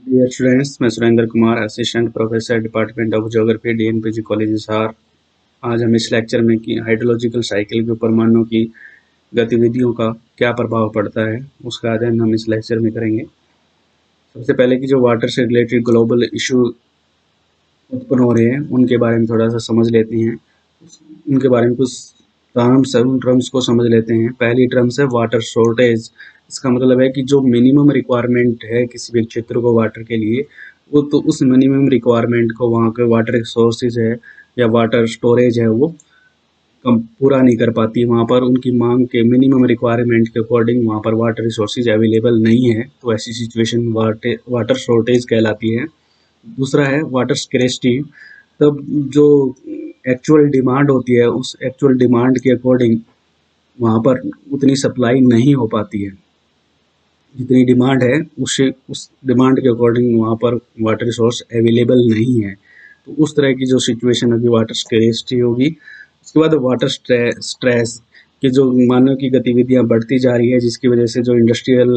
Dear students, मैं Surendra Kumar, assistant professor, department of geography, DNPG college Hisar. आज हम इस लेक्चर में कि हाइड्रोलॉजिकल साइकिल के ऊपर परमाणु की गतिविधियों का क्या प्रभाव पड़ता है, उसका अध्ययन हम इस लेक्चर में करेंगे। सबसे पहले कि जो वाटर से रिलेटेड ग्लोबल इशू उत्पन्न हो रहे हैं, उनके बारे में थोड़ा सा समझ लेते हैं। उनके बारे में कुछ टर्म्स को समझ लेते हैं। पहली टर्म्स है वाटर शॉर्टेज। इसका मतलब है कि जो मिनिमम रिक्वायरमेंट है किसी भी क्षेत्र को वाटर के लिए, वो तो उस मिनिमम रिक्वायरमेंट को वहाँ के वाटर सोर्सेज है या वाटर स्टोरेज है वो कम पूरा नहीं कर पाती। वहाँ पर उनकी मांग के मिनिमम रिक्वायरमेंट के अकॉर्डिंग वहाँ पर वाटर रिसोर्सेज अवेलेबल नहीं है, तो ऐसी सिचुएशन वाटर शॉर्टेज कहलाती है। दूसरा है वाटर स्केरेसिटी। तब जो एक्चुअल डिमांड होती है, उस एक्चुअल डिमांड के अकॉर्डिंग वहाँ पर उतनी सप्लाई नहीं हो पाती है। जितनी डिमांड है उस डिमांड के अकॉर्डिंग वहाँ पर वाटर रिसोर्स अवेलेबल नहीं है। तो उस तरह की जो सिचुएशन होगी वाटर स्केरेसिटी होगी। उसके बाद वाटर स्ट्रेस कि जो मानव की गतिविधियाँ बढ़ती जा रही है, जिसकी वजह से जो इंडस्ट्रियल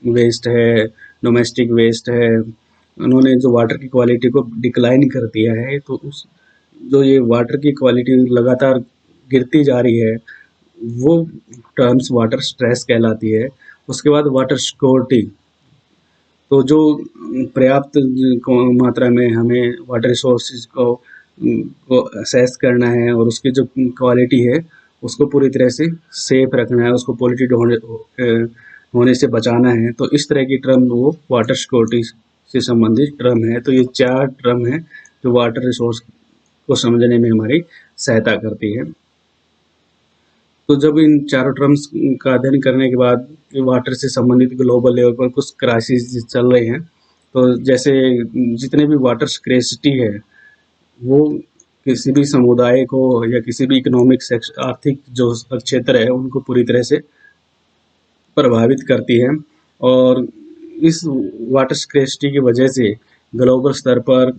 वेस्ट है, डोमेस्टिक वेस्ट है, उन्होंने जो वाटर की क्वालिटी को डिक्लाइन कर दिया है। तो उस जो ये वाटर की क्वालिटी लगातार गिरती जा रही है, वो टर्म्स वाटर स्ट्रेस कहलाती है। उसके बाद वाटर सिक्योरिटी, तो जो पर्याप्त मात्रा में हमें वाटर रिसोर्सेज को असेस करना है और उसकी जो क्वालिटी है उसको पूरी तरह से सेफ रखना है, उसको पोल्यूटेड होने से बचाना है। तो इस तरह की टर्म वो वाटर सिक्योरिटी से संबंधित टर्म है। तो ये 4 टर्म है जो वाटर रिसोर्स को समझने में हमारी सहायता करती है। तो जब इन चारों टर्म्स का अध्ययन करने के बाद वाटर से संबंधित ग्लोबल लेवल पर कुछ क्राइसिस चल रहे हैं, तो जैसे जितने भी वाटर स्क्रेसिटी है वो किसी भी समुदाय को या किसी भी इकोनॉमिक आर्थिक जो क्षेत्र है उनको पूरी तरह से प्रभावित करती है। और इस वाटर स्क्रेसिटी की वजह से ग्लोबल स्तर पर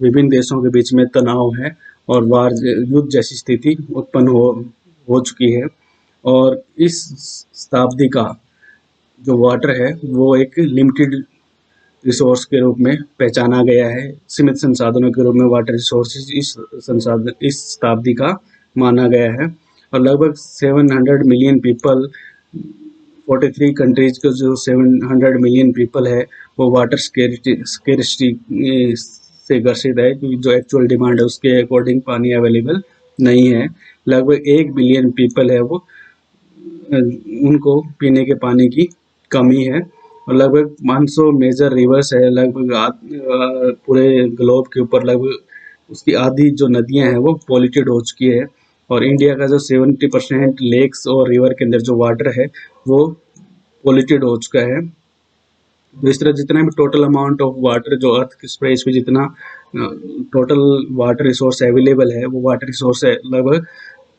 विभिन्न देशों के बीच में तनाव है और वार युद्ध जैसी स्थिति उत्पन्न हो चुकी है। और इस शताब्दी का जो वाटर है वो एक लिमिटेड रिसोर्स के रूप में पहचाना गया है। सीमित संसाधनों के रूप में वाटर रिसोर्सेज इस शताब्दी का माना गया है। और लगभग 700 मिलियन पीपल, 43 कंट्रीज के जो 700 मिलियन पीपल है वो वाटर स्केरिसिटी से ग्रसित है, क्योंकि जो एक्चुअल डिमांड है उसके अकॉर्डिंग पानी अवेलेबल नहीं है। लगभग 1 बिलियन पीपल है वो उनको पीने के पानी की कमी है। और लगभग 500 मेजर रिवर्स है, लगभग पूरे ग्लोब के ऊपर लगभग उसकी आधी जो नदियां हैं वो पॉल्यूटेड हो चुकी है। और इंडिया का जो 70% लेक्स और रिवर के अंदर जो वाटर है वो पॉल्यूटेड हो चुका है। तो इस तरह जितना भी टोटल अमाउंट ऑफ वाटर जो अर्थ की स्पेस पे जितना टोटल वाटर रिसोर्स अवेलेबल है, वो वाटर रिसोर्स है लगभग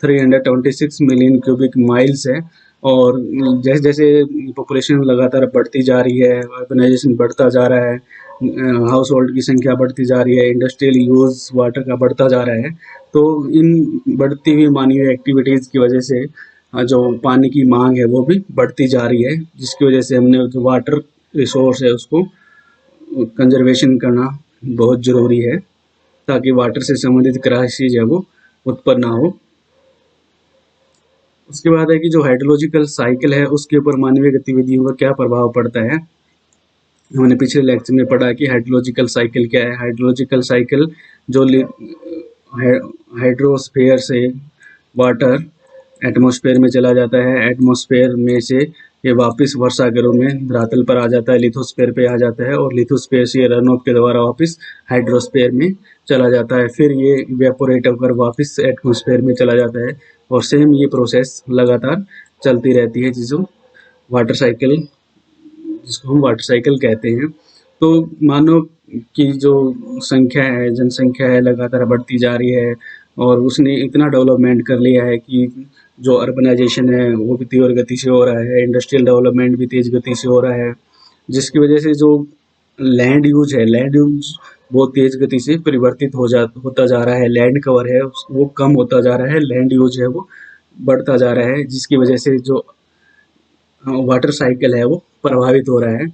326 मिलियन क्यूबिक माइल्स है। और जैसे जैसे पॉपुलेशन लगातार बढ़ती जा रही है, अर्बनाइजेशन बढ़ता जा रहा है, हाउस होल्ड की संख्या बढ़ती जा रही है, इंडस्ट्रियल यूज़ वाटर का बढ़ता जा रहा है, तो इन बढ़ती हुई मानवीय एक्टिविटीज़ की वजह से जो पानी की मांग है वो भी बढ़ती जा रही है, जिसकी वजह से हमने जो वाटर रिसोर्स है उसको कंजर्वेशन करना बहुत ज़रूरी है, ताकि वाटर से संबंधित क्राइसिस है वो उत्पन्न ना हो। उसके बाद है कि जो हाइड्रोलॉजिकल साइकिल है उसके ऊपर मानवीय गतिविधियों का क्या प्रभाव पड़ता है। हमने पिछले लेक्चर में पढ़ा कि हाइड्रोलॉजिकल साइकिल क्या है। हाइड्रोलॉजिकल साइकिल जो हाइड्रोस्फीयर से वाटर एटमॉस्फेयर में चला जाता है, एटमॉस्फेयर में से ये वापस वर्षा के रूप में धरातल पर आ जाता है, लिथोस्फीयर पे आ जाता है, और लिथोस्फीयर से रन ऑफ के द्वारा वापस हाइड्रोस्फीयर में चला जाता है। फिर ये इवेपोरेट होकर वापस एटमॉस्फेयर में चला जाता है, और सेम ये प्रोसेस लगातार चलती रहती है, जिसको हम वाटर साइकिल कहते हैं। तो मानव की जो संख्या है, जनसंख्या है, लगातार बढ़ती जा रही है, और उसने इतना डेवलपमेंट कर लिया है कि जो अर्बनाइजेशन है वो भी तीव्र गति से हो रहा है, इंडस्ट्रियल डेवलपमेंट भी तेज गति से हो रहा है, जिसकी वजह से जो लैंड यूज बहुत तेज गति से परिवर्तित होता जा रहा है। लैंड कवर है वो कम होता जा रहा है, लैंड यूज है वो बढ़ता जा रहा है, जिसकी वजह से जो वाटर साइकिल है वो प्रभावित हो रहा है।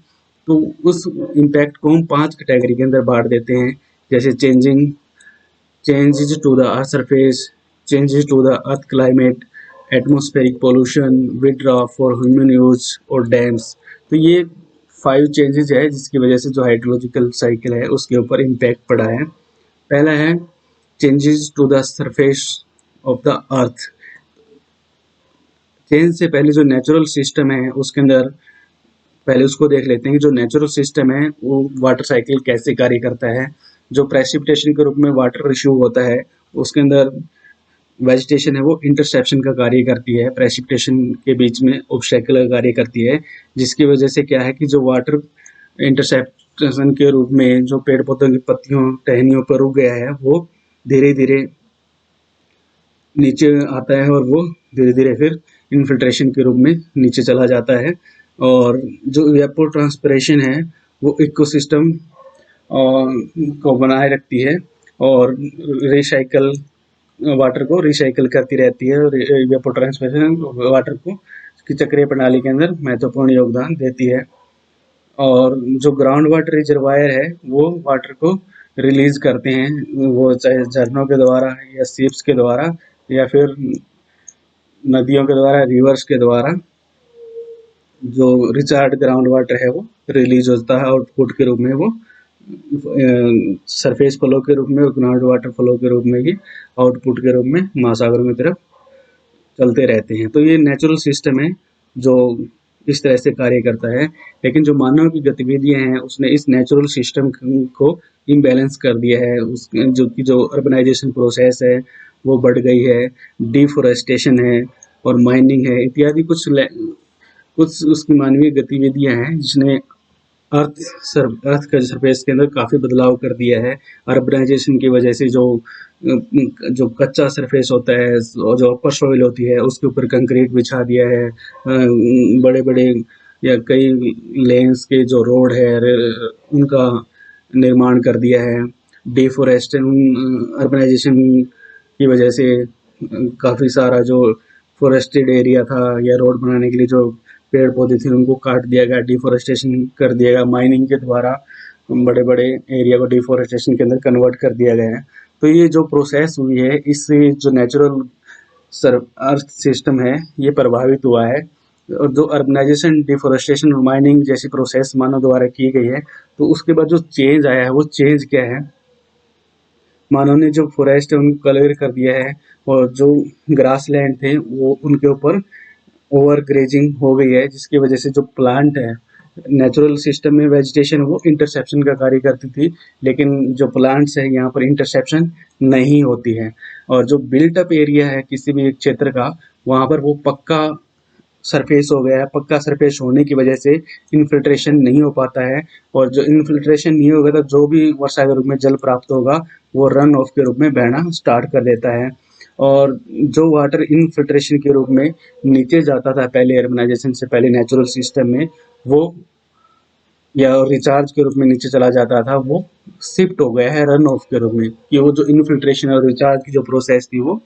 तो उस इम्पैक्ट को हम 5 कैटेगरी के अंदर बांट देते हैं, जैसे changes to the earth surface, changes to the earth climate, atmospheric pollution, withdraw for human use और डैम्स। तो ये 5 चेंजेस है जिसकी वजह से जो हाइड्रोलॉजिकल साइकिल है उसके ऊपर इम्पैक्ट पड़ा है। पहला है changes to the surface of the earth. Change से पहले जो नेचुरल सिस्टम है उसके अंदर पहले उसको देख लेते हैं कि जो नेचुरल सिस्टम है वो वाटर साइकिल कैसे कार्य करता है। जो प्रेसिपिटेशन के रूप में वाटर रिश्यू होता है उसके अंदर वेजिटेशन है वो इंटरसेप्शन का कार्य करती है, प्रेसिपिटेशन के बीच में ऑब्स्टेकल का कार्य करती है, जिसकी वजह से क्या है कि जो वाटर इंटरसेप्शन के रूप में जो पेड़ पौधों की पत्तियों टहनियों पर रुक गया है वो धीरे धीरे नीचे आता है और वो धीरे धीरे फिर इन्फिल्ट्रेशन के रूप में नीचे चला जाता है। और जो इवेपोट्रांसपिरेशन है वो इकोसिस्टम को बनाए रखती है और रिसाइकल वाटर को रिसाइकल करती रहती है और इवेपोट्रांसपिरेशन वाटर को की चक्रीय प्रणाली के अंदर महत्वपूर्ण योगदान देती है। और जो ग्राउंड वाटर रिजर्वायर है वो वाटर को रिलीज करते हैं, वो चाहे झरनों के द्वारा या सीप्स के द्वारा या फिर नदियों के द्वारा, रिवर्स के द्वारा। जो रिचार्ज ग्राउंड वाटर है वो रिलीज होता है आउटपुट के रूप में, वो सरफेस फ्लो के रूप में और ग्राउंड वाटर फ्लो के रूप में ही आउटपुट के रूप में महासागरों की तरफ चलते रहते हैं। तो ये नेचुरल सिस्टम है जो इस तरह से कार्य करता है। लेकिन जो मानव की गतिविधियां हैं उसने इस नेचुरल सिस्टम को इम्बैलेंस कर दिया है। उस जो अर्बनाइजेशन प्रोसेस है वो बढ़ गई है, डिफोरेस्टेशन है और माइनिंग है इत्यादि कुछ उसकी मानवीय गतिविधियां हैं जिसने अर्थ के सरफेस के अंदर काफ़ी बदलाव कर दिया है। अर्बनाइजेशन की वजह से जो कच्चा सरफेस होता है और जो अपर सॉइल होती है उसके ऊपर कंक्रीट बिछा दिया है, बड़े बड़े या कई लेन्स के जो रोड है उनका निर्माण कर दिया है। डिफोरेस्टेशन अर्बनाइजेशन की वजह से काफ़ी सारा जो फॉरेस्टेड एरिया था या रोड बनाने के लिए जो पेड़ पौधे थे उनको काट दिया गया, डिफोरेस्टेशन कर दिया गया, माइनिंग के द्वारा बड़े बड़े एरिया को डिफोरेस्टेशन के अंदर कन्वर्ट कर दिया गया है। तो ये जो प्रोसेस हुई है इससे जो नेचुरल अर्थ सिस्टम है ये प्रभावित हुआ है। और जो अर्बनाइजेशन, डिफोरेस्टेशन और माइनिंग जैसी प्रोसेस मानव द्वारा की गई है तो उसके बाद जो चेंज आया है वो चेंज क्या है, मानव ने जो फॉरेस्ट है उनको कलर कर दिया है और जो ग्रास लैंड थे वो उनके ऊपर ओवर ग्रेजिंग हो गई है, जिसकी वजह से जो प्लांट है नेचुरल सिस्टम में वेजिटेशन वो इंटरसेप्शन का कार्य करती थी, लेकिन जो प्लांट्स है यहाँ पर इंटरसेप्शन नहीं होती है। और जो बिल्ट अप एरिया है किसी भी एक क्षेत्र का वहाँ पर वो पक्का सरफेस हो गया है। पक्का सरफेस होने की वजह से इन्फिल्ट्रेशन नहीं हो पाता है और जो इन्फिल्ट्रेशन नहीं होगा तो जो भी वर्षा के रूप में जल प्राप्त होगा वो रन ऑफ के रूप में बहना स्टार्ट कर देता है। और जो वाटर इनफिल्ट्रेशन के रूप में नीचे जाता था पहले अर्बनाइजेशन से पहले नेचुरल सिस्टम में, वो या रिचार्ज के रूप में नीचे चला जाता था, वो शिफ्ट हो गया है रन ऑफ के रूप में कि वो जो इनफिल्ट्रेशन और रिचार्ज की जो प्रोसेस थी वो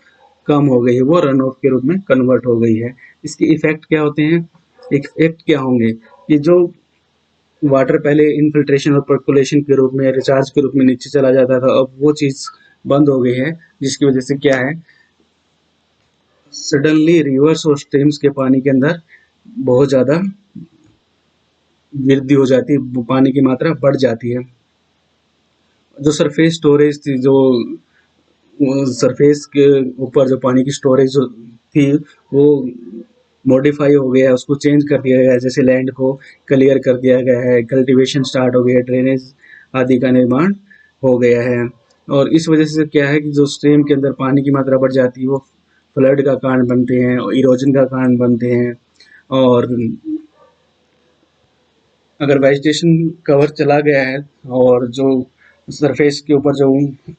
कम हो गई है, वो रन ऑफ के रूप में कन्वर्ट हो गई है। इसके इफेक्ट क्या होते हैं, इफेक्ट क्या होंगे कि जो वाटर पहले इनफिल्ट्रेशन और पर्कुलेशन के रूप में रिचार्ज के रूप में नीचे चला जाता था अब वो चीज़ बंद हो गई है, जिसकी वजह से क्या है सडनली रिवर्स और स्ट्रीम्स के पानी के अंदर बहुत ज़्यादा वृद्धि हो जाती है, पानी की मात्रा बढ़ जाती है। जो सरफेस स्टोरेज थी, जो सरफेस के ऊपर जो पानी की स्टोरेज थी वो मॉडिफाई हो गया है, उसको चेंज कर दिया गया है। जैसे लैंड को क्लियर कर दिया गया है, कल्टीवेशन स्टार्ट हो गया है, ड्रेनेज आदि का निर्माण हो गया है। और इस वजह से क्या है कि जो स्ट्रीम के अंदर पानी की मात्रा बढ़ जाती है वो फ्लड का कारण बनते हैं, इरोजन का कारण बनते हैं। और अगर वेजिटेशन कवर चला गया है और जो सरफेस के ऊपर जो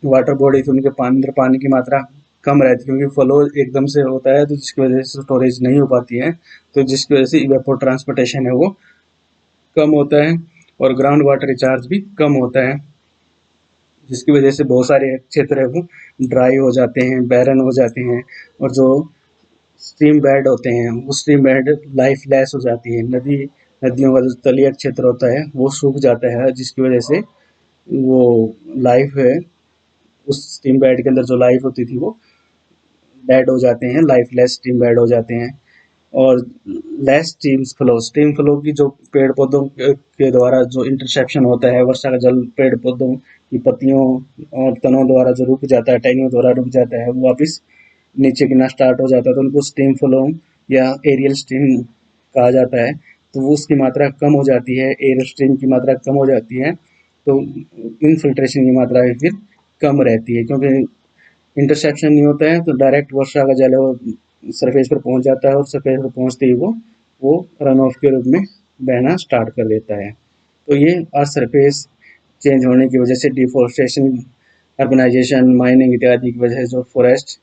वाटर बॉडी थी उनके अंदर पानी की मात्रा कम रहती है क्योंकि फ्लो एकदम से होता है तो जिसकी वजह से स्टोरेज नहीं हो पाती है, तो जिसकी वजह से इवेपोर ट्रांसपोर्टेशन है वो कम होता है और ग्राउंड वाटर रिचार्ज भी कम होता है, जिसकी वजह से बहुत सारे क्षेत्र है वो ड्राई हो जाते हैं, बैरन हो जाते हैं। और जो स्ट्रीम बेड होते हैं वो स्ट्रीम बेड लाइफ लेस हो जाती है, नदियों का जो तलीय क्षेत्र होता है वो सूख जाता है, जिसकी वजह से वो लाइफ है, उस स्ट्रीम बेड के अंदर जो लाइफ होती थी वो डेड हो जाते हैं, लाइफलेस स्ट्रीम बेड हो जाते हैं। और लेस स्ट्रीम फ्लो की जो पेड़ पौधों के द्वारा जो इंटरसेप्शन होता है, वर्षा का जल पेड़ पौधों की पत्तियों और तनों द्वारा जो रुक जाता है, टहनियों द्वारा रुक जाता है, वो वापस नीचे गिरना स्टार्ट हो जाता है, तो उनको स्ट्रीम फ्लो या एरियल स्ट्रीम कहा जाता है। तो वो उसकी मात्रा कम हो जाती है, एयर स्ट्रीम की मात्रा कम हो जाती है, तो इनफिल्ट्रेशन की मात्रा भी फिर कम रहती है, क्योंकि इंटरसेप्शन नहीं होता है, तो डायरेक्ट वर्षा का जल है वो सरफेस पर पहुंच जाता है, और सरफेस पर पहुंचते ही वो रन ऑफ के रूप में बहना स्टार्ट कर देता है। तो ये अर्थ सरफेस चेंज होने की वजह से डिफोरेस्टेशन, अर्बनाइजेशन, माइनिंग इत्यादि की वजह से जो फॉरेस्ट,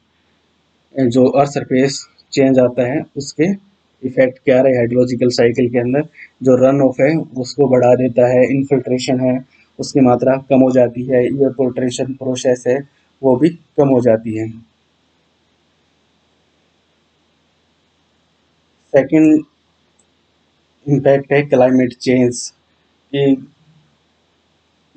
जो अर्थ सरफेस चेंज आता है, उसके इफेक्ट क्या रहे हाइड्रोलॉजिकल साइकिल के अंदर, जो रन ऑफ है उसको बढ़ा देता है, इनफिल्ट्रेशन है उसकी मात्रा कम हो जाती है, इवेपोरेशन प्रोसेस है वो भी कम हो जाती है। सेकंड इम्पैक्ट है क्लाइमेट चेंज की।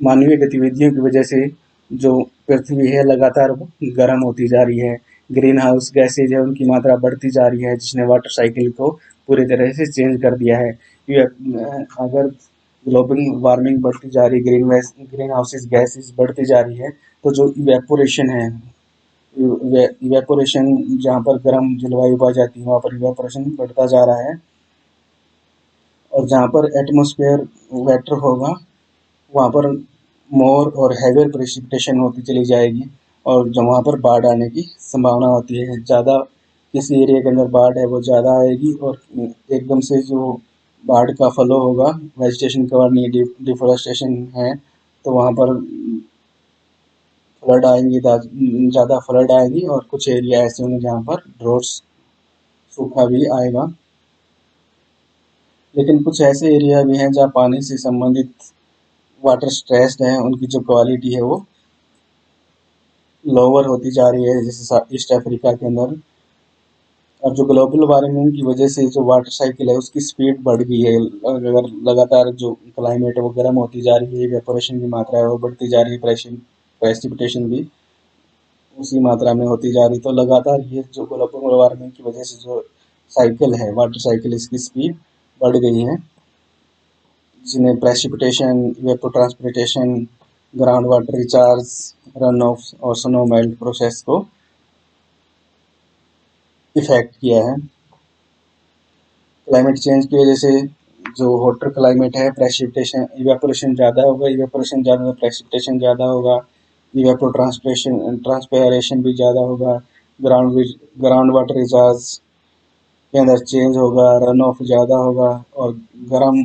मानवीय गतिविधियों की वजह से जो पृथ्वी है लगातार गर्म होती जा रही है, ग्रीन हाउस गैसेज है उनकी मात्रा बढ़ती जा रही है, जिसने वाटर साइकिल को पूरी तरह से चेंज कर दिया है। ये अगर ग्लोबल वार्मिंग बढ़ती जा रही है, ग्रीन हाउसेज गैसेज बढ़ती जा रही है, तो जो इवेपोरेशन है, इवेपोरेशन जहाँ पर गर्म जलवायु पाई जाती है वहाँ पर इवेपोरेशन बढ़ता जा रहा है, और जहाँ पर एटमॉस्फेयर वेटर होगा वहाँ पर मोर और हैवियर प्रेसिपिटेशन होती चली जाएगी, और जो वहाँ पर बाढ़ आने की संभावना होती है, ज़्यादा किसी एरिया के अंदर बाढ़ है वो ज़्यादा आएगी, और एकदम से जो बाढ़ का फ्लो होगा, वेजिटेशन कवर नहीं, डिफोरेस्टेशन है, तो वहाँ पर फ्लड आएंगी, ज़्यादा फ्लड आएगी, और कुछ एरिया ऐसे होंगे जहाँ पर ड्रॉट्स, सूखा भी आएगा। लेकिन कुछ ऐसे एरिया भी हैं जहाँ पानी से संबंधित वाटर स्ट्रेस्ड है, उनकी जो क्वालिटी है वो लोअर होती जा रही है, जैसे ईस्ट अफ्रीका के अंदर। और जो ग्लोबल वार्मिंग की वजह से जो वाटर साइकिल है उसकी स्पीड बढ़ गई है, अगर लगातार जो क्लाइमेट है वो गर्म होती जा रही है, इवेपोरेशन की मात्रा है वो बढ़ती जा रही है, प्रेसिपिटेशन भी उसी मात्रा में होती जा रही, तो लगातार ये जो ग्लोबल वार्मिंग की वजह से जो साइकिल है वाटर साइकिल, इसकी स्पीड बढ़ गई है, जिन्हें precipitation, evapotranspiration, ground water recharge, run of और स्नो मेल्ट प्रोसेस को इफेक्ट किया है। क्लाइमेट चेंज की वजह से जो हॉटर क्लाइमेट है, प्रेसिपिटेशन, इवेपोरेशन ज़्यादा होगा, इवेपोरेशन ज़्यादा प्रेसिपिटेशन ज़्यादा होगा, ट्रांसपेरेशन भी ज़्यादा होगा, ग्राउंड वाटर रिचार्ज के अंदर चेंज होगा, रन ऑफ ज़्यादा होगा, और गर्म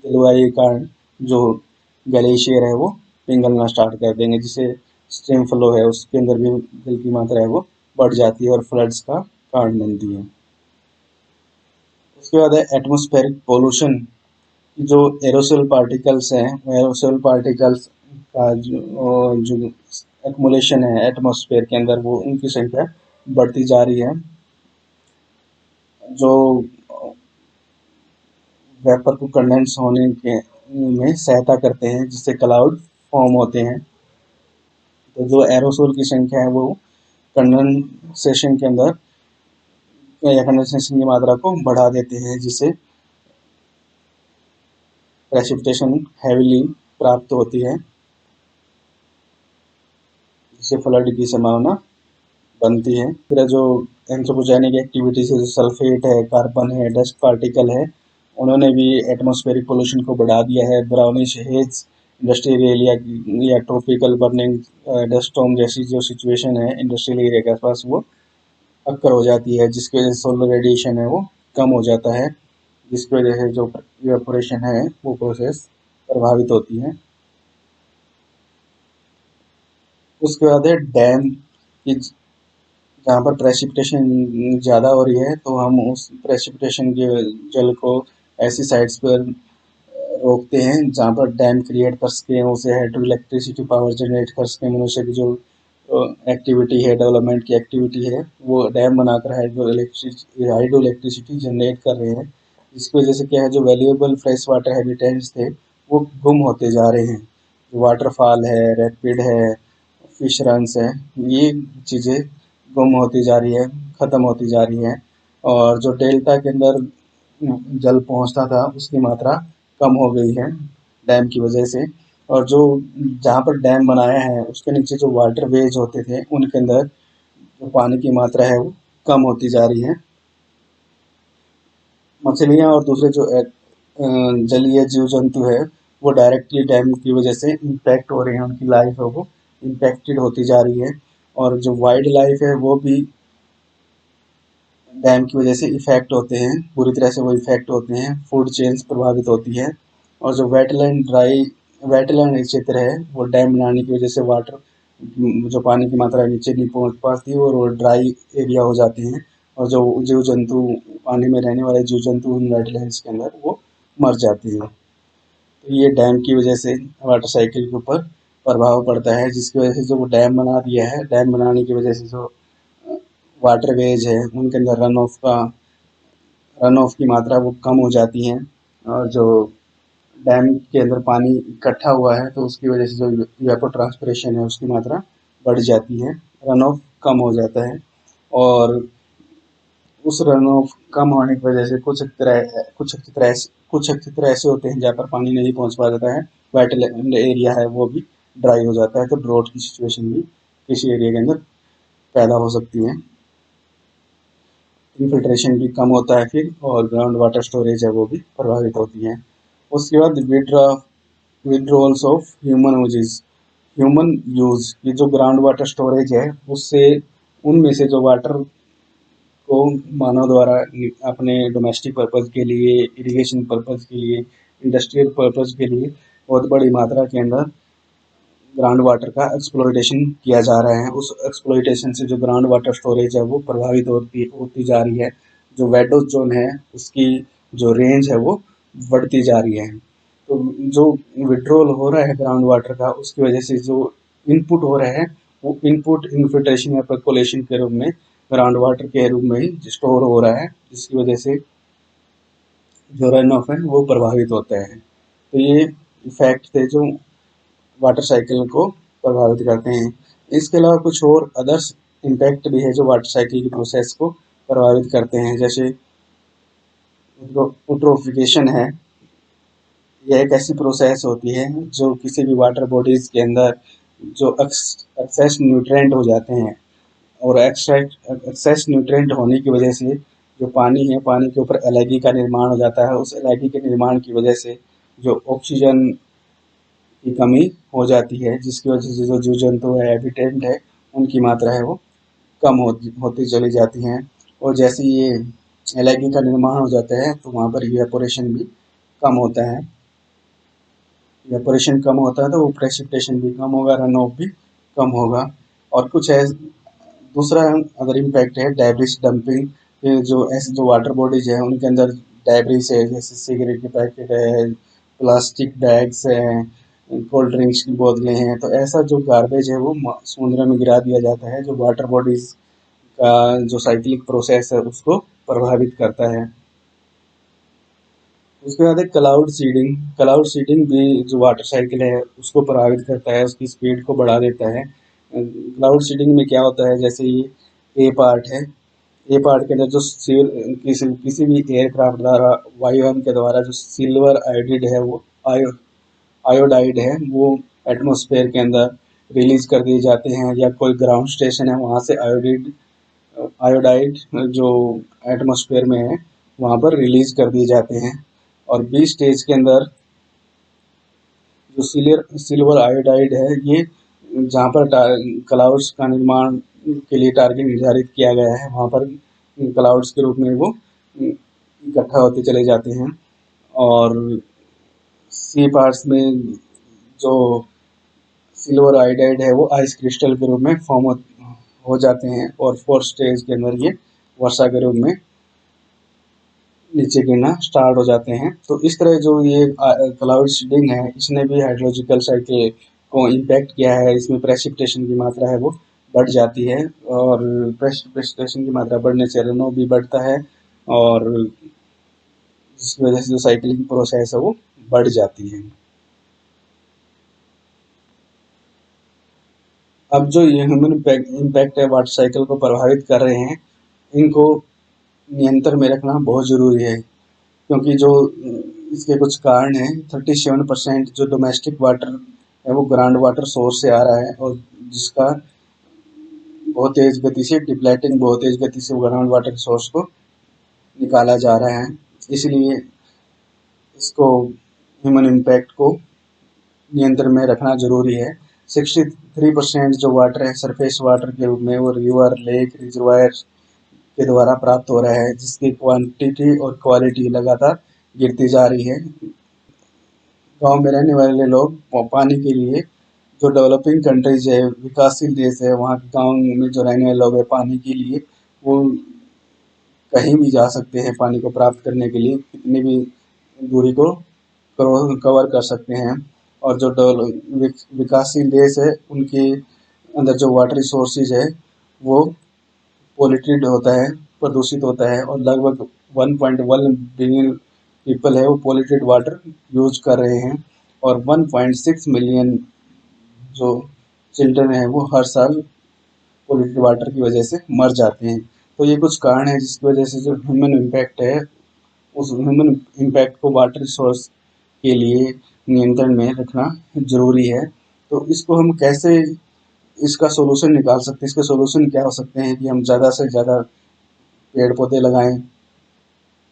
जलवायु के कारण जो ग्लेशियर है वो पिघलना स्टार्ट कर देंगे, जिससे स्ट्रीम फ्लो है उसके अंदर भी जल की मात्रा है वो बढ़ जाती है और फ्लड्स का कारण बनती है। उसके बाद है एटमॉस्फेरिक पोल्यूशन। जो एरोसोल पार्टिकल्स हैं, एरोसोल पार्टिकल्स का जो एक्मुलेशन है एटमॉस्फेयर के अंदर, वो उनकी संख्या बढ़ती जा रही है, जो वेपर को कंडेंस होने के में सहायता करते हैं, जिससे क्लाउड फॉर्म होते हैं। तो जो एरोसोल की संख्या है वो कंडेंसेशन के अंदर या कंडेंसेशन की मात्रा को बढ़ा देते हैं, जिससे प्रेसिपिटेशन हैवीली प्राप्त होती है, जिससे फ्लड की संभावना बनती है। फिर जो एंथ्रोपोजेनिक एक्टिविटी से जो सल्फेट है, कार्बन है, डस्ट पार्टिकल है, उन्होंने भी एटमॉस्फेरिक पोल्यूशन को बढ़ा दिया है। ब्राउनिश हेज, इंडस्ट्रियल एरिया या ट्रॉपिकल बर्निंग डस्ट स्टॉर्म जैसी जो सिचुएशन है इंडस्ट्रियल एरिया के आसपास वो अक्कर हो जाती है, जिसकी वजह से सोलर रेडिएशन है वो कम हो जाता है, जिसकी वजह से जो इवेपोरेशन है वो प्रोसेस प्रभावित होती है। उसके बाद है डैम की, जहाँ पर प्रेसिपिटेशन ज़्यादा हो रही है तो हम उस प्रेसिपिटेशन के जल को ऐसी साइट्स पर रोकते हैं जहाँ पर डैम क्रिएट कर सकें, उसे हाइड्रो इलेक्ट्रिसिटी पावर जनरेट कर सकें। मनुष्य की जो एक्टिविटी है, डेवलपमेंट की एक्टिविटी है, वो डैम बनाकर हाइड्रो इलेक्ट्रिसिटी जनरेट कर रहे हैं, जिसकी वजह से क्या है, जो वैल्यूएबल फ्रेश वाटर हैबिटेट्स थे वो गुम होते जा रहे हैं। जो वाटरफॉल है, रैपिड है, फिश रन्स है, ये चीज़ें गुम होती जा रही है, ख़त्म होती जा रही है। और जो डेल्टा के अंदर जल पहुंचता था उसकी मात्रा कम हो गई है डैम की वजह से। और जो जहाँ पर डैम बनाया है उसके नीचे जो वाटर वेज होते थे उनके अंदर जो पानी की मात्रा है वो कम होती जा रही है। मछलियाँ और दूसरे जो जलीय जीव जंतु है वो डायरेक्टली डैम की वजह से इम्पैक्ट हो रहे हैं, उनकी लाइफ है वो इम्पैक्टेड होती जा रही है। और जो वाइल्ड लाइफ है वो भी डैम की वजह से इफेक्ट होते हैं, पूरी तरह से वो इफेक्ट होते हैं, फूड चेन्स प्रभावित होती है। और जो वेटलैंड क्षेत्र है वो डैम बनाने की वजह से वाटर जो पानी की मात्रा नीचे नहीं पहुंच पाती और वो ड्राई एरिया हो जाते हैं। और जो जीव जंतु पानी में रहने वाले जीव जंतु उन वेटलैंड्स के अंदर वो मर जाती हैं। तो ये डैम की वजह से वाटर साइकिल के ऊपर प्रभाव पड़ता है, जिसकी वजह से जो वो डैम बना दिया है, डैम बनाने की वजह से जो वाटरवेज है उनके अंदर रन ऑफ की मात्रा वो कम हो जाती है। और जो डैम के अंदर पानी इकट्ठा हुआ है तो उसकी वजह से जो इवेपोट्रांसपिरेशन है उसकी मात्रा बढ़ जाती है, रन ऑफ कम हो जाता है। और उस रन ऑफ कम होने की वजह से कुछ क्षेत्र ऐसे होते हैं जहाँ पर पानी नहीं पहुँच पाता है, वेटलैंड एरिया है वो भी ड्राई हो जाता है, तो ड्रॉट की सिचुएशन भी किसी एरिया के अंदर पैदा हो सकती है। इन्फिल्ट्रेशन भी कम होता है फिर, और ग्राउंड वाटर स्टोरेज है वो भी प्रभावित होती है। उसके बाद विड्रॉल्स ऑफ ह्यूमन यूज, ये जो ग्राउंड वाटर स्टोरेज है उससे उनमें से जो वाटर को मानव द्वारा अपने डोमेस्टिक पर्पज के लिए, इरिगेशन पर्पज के लिए, इंडस्ट्रियल पर्पज के लिए बहुत बड़ी मात्रा के अंदर ग्राउंड वाटर का एक्सप्लॉयटेशन किया जा रहा है। उस एक्सप्लॉयटेशन से जो ग्राउंड वाटर स्टोरेज है वो प्रभावित होती जा रही है। जो वेडो जोन है उसकी जो रेंज है वो बढ़ती जा रही है। तो जो विड्रॉल हो रहा है ग्राउंड वाटर का उसकी वजह से जो इनपुट हो रहा है वो इनपुट इन्फिल्ट्रेशन या परकोलेशन के रूप में ग्राउंड वाटर के रूप में ही स्टोर हो रहा है, जिसकी वजह से जो रन ऑफ है वो प्रभावित होता है। तो ये इफेक्ट थे जो वाटर साइकिल को प्रभावित करते हैं। इसके अलावा कुछ और अदर्स इम्पैक्ट भी है जो वाटर साइकिल की प्रोसेस को प्रभावित करते हैं, जैसे यूट्रोफिकेशन है। यह एक ऐसी प्रोसेस होती है जो किसी भी वाटर बॉडीज के अंदर जो एक्सेस न्यूट्रेंट हो जाते हैं, और एक्सेस न्यूट्रेंट होने की वजह से जो पानी है, पानी के ऊपर एलगी का निर्माण हो जाता है। उस एलगी के निर्माण की वजह से जो ऑक्सीजन की कमी हो जाती है, जिसकी वजह से जो जीव जंतु है, हैबिटेट है, उनकी मात्रा है वो कम होती चली जाती हैं। और जैसे ये एलगी का निर्माण हो जाता है तो वहाँ पर इवेपोरेशन भी कम होता है। इवेपोरेशन कम होता है तो वो प्रेसिपिटेशन भी कम होगा, रन ऑफ भी कम होगा। और कुछ है दूसरा अगर इम्पैक्ट है डेब्रिस डंपिंग। जो ऐसे जो वाटर बॉडीज है उनके अंदर डेब्रिस है, जैसे सिगरेट के पैकेट है, प्लास्टिक बैग्स हैं, कोल्ड ड्रिंक्स की बोतलें हैं, तो ऐसा जो गार्बेज है वो समुद्र में गिरा दिया जाता है, जो वाटर बॉडीज का जो साइक्लिक प्रोसेस है उसको प्रभावित करता है। उसके बाद है क्लाउड सीडिंग भी जो वाटर साइकिल है उसको प्रभावित करता है, उसकी स्पीड को बढ़ा देता है। क्लाउड सीडिंग में क्या होता है, जैसे ये ए पार्ट है, ए पार्ट के अंदर जो किसी भी एयरक्राफ्ट द्वारा वायुयान के द्वारा जो सिल्वर आयोडाइड है वो आयोडाइड है वो एटमॉस्फेयर के अंदर रिलीज कर दिए जाते हैं, या कोई ग्राउंड स्टेशन है वहाँ से आयोडाइड जो एटमॉस्फेयर में है वहाँ पर रिलीज कर दिए जाते हैं। और बी स्टेज के अंदर जो सिल्वर आयोडाइड है, ये जहाँ पर क्लाउड्स का निर्माण के लिए टारगेट निर्धारित किया गया है वहाँ पर क्लाउड्स के रूप में वो इकट्ठा होते चले जाते हैं। और सी पार्ट्स में जो सिल्वर आयोडाइड है वो आइस क्रिस्टल के रूप में फॉर्म हो जाते हैं, और फोर्थ स्टेज के अंदर ये वर्षा के रूप में नीचे गिरना स्टार्ट हो जाते हैं। तो इस तरह जो ये क्लाउड सीडिंग है इसने भी हाइड्रोलॉजिकल साइकिल को इम्पैक्ट किया है। इसमें प्रेसिपिटेशन की मात्रा है वो बढ़ जाती है, और प्रेसिपिटेशन की मात्रा बढ़ने से रनऑफ भी बढ़ता है। और जिसकी वजह से जो साइकिलिंग प्रोसेस है वो बढ़ जाती है। अब जो ये ह्यूमन इम्पैक्ट है वाटर साइकिल को प्रभावित कर रहे हैं, इनको नियंत्रण में रखना बहुत ज़रूरी है, क्योंकि जो इसके कुछ कारण हैं। 37% जो डोमेस्टिक वाटर है वो ग्राउंड वाटर सोर्स से आ रहा है, और जिसका बहुत तेज़ गति से डिप्लेटिंग बहुत तेज़ गति से ग्राउंड वाटर सोर्स को निकाला जा रहा है। इसलिए इसको ह्यूमन इम्पैक्ट को नियंत्रण में रखना जरूरी है। 63% जो वाटर है सरफेस वाटर के रूप में वो रिवर, लेक, रिजर्वायर के द्वारा प्राप्त हो रहा है, जिसकी क्वांटिटी और क्वालिटी लगातार गिरती जा रही है। गांव में रहने वाले लोग पानी के लिए, जो डेवलपिंग कंट्रीज है, विकासशील देश है, वहाँ के गाँव में जो रहने वाले लोग हैं पानी के लिए वो कहीं भी जा सकते हैं पानी को प्राप्त करने के लिए, कितनी भी दूरी को कवर कर सकते हैं। और जो विकासशील देश है उनके अंदर जो वाटर रिसोर्सेज है वो पोल्यूटेड होता है, प्रदूषित होता है, और लगभग 1.1 बिलियन पीपल है वो पोल्यूटेड वाटर यूज कर रहे हैं, और 1.6 मिलियन जो चिल्ड्रन है वो हर साल पोल्यूटेड वाटर की वजह से मर जाते हैं। तो ये कुछ कारण है जिसकी वजह से जो ह्यूमन इम्पैक्ट है, उस ह्यूमन इम्पैक्ट को वाटर रिसोर्स के लिए नियंत्रण में रखना जरूरी है। तो इसको हम कैसे इसका सोल्यूशन निकाल सकते हैं? इसके सोल्यूशन क्या हो सकते हैं कि हम ज़्यादा से ज़्यादा पेड़ पौधे लगाएं,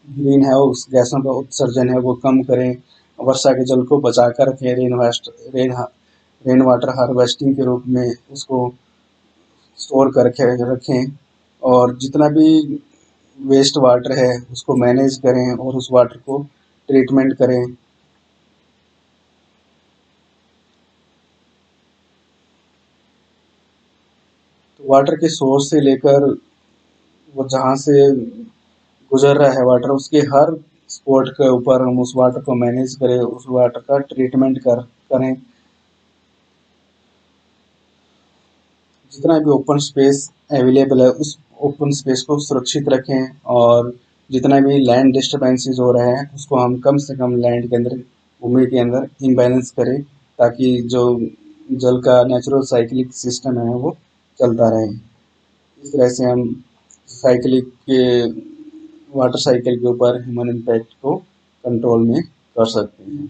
ग्रीन हाउस गैसों का उत्सर्जन है वो कम करें, वर्षा के जल को बचा कर रखें, रेन वाटर हार्वेस्टिंग के रूप में उसको स्टोर करके रखें, और जितना भी वेस्ट वाटर है उसको मैनेज करें और उस वाटर को ट्रीटमेंट करें। तो वाटर के सोर्स से लेकर वो जहाँ से गुजर रहा है वाटर, उसके हर स्पॉट के ऊपर हम उस वाटर को मैनेज करें, उस वाटर का ट्रीटमेंट करें। जितना भी ओपन स्पेस अवेलेबल है उस ओपन स्पेस को सुरक्षित रखें, और जितना भी लैंड डिस्टर्बेंसेस हो रहा है उसको हम कम से कम लैंड के अंदर, भूमि के अंदर इम्बैलेंस करें, ताकि जो जल का नेचुरल साइक्लिक सिस्टम है वो चलता रहे। इस तरह से हम साइकिलिंग के वाटर साइकिल के ऊपर ह्यूमन इम्पैक्ट को कंट्रोल में कर सकते हैं।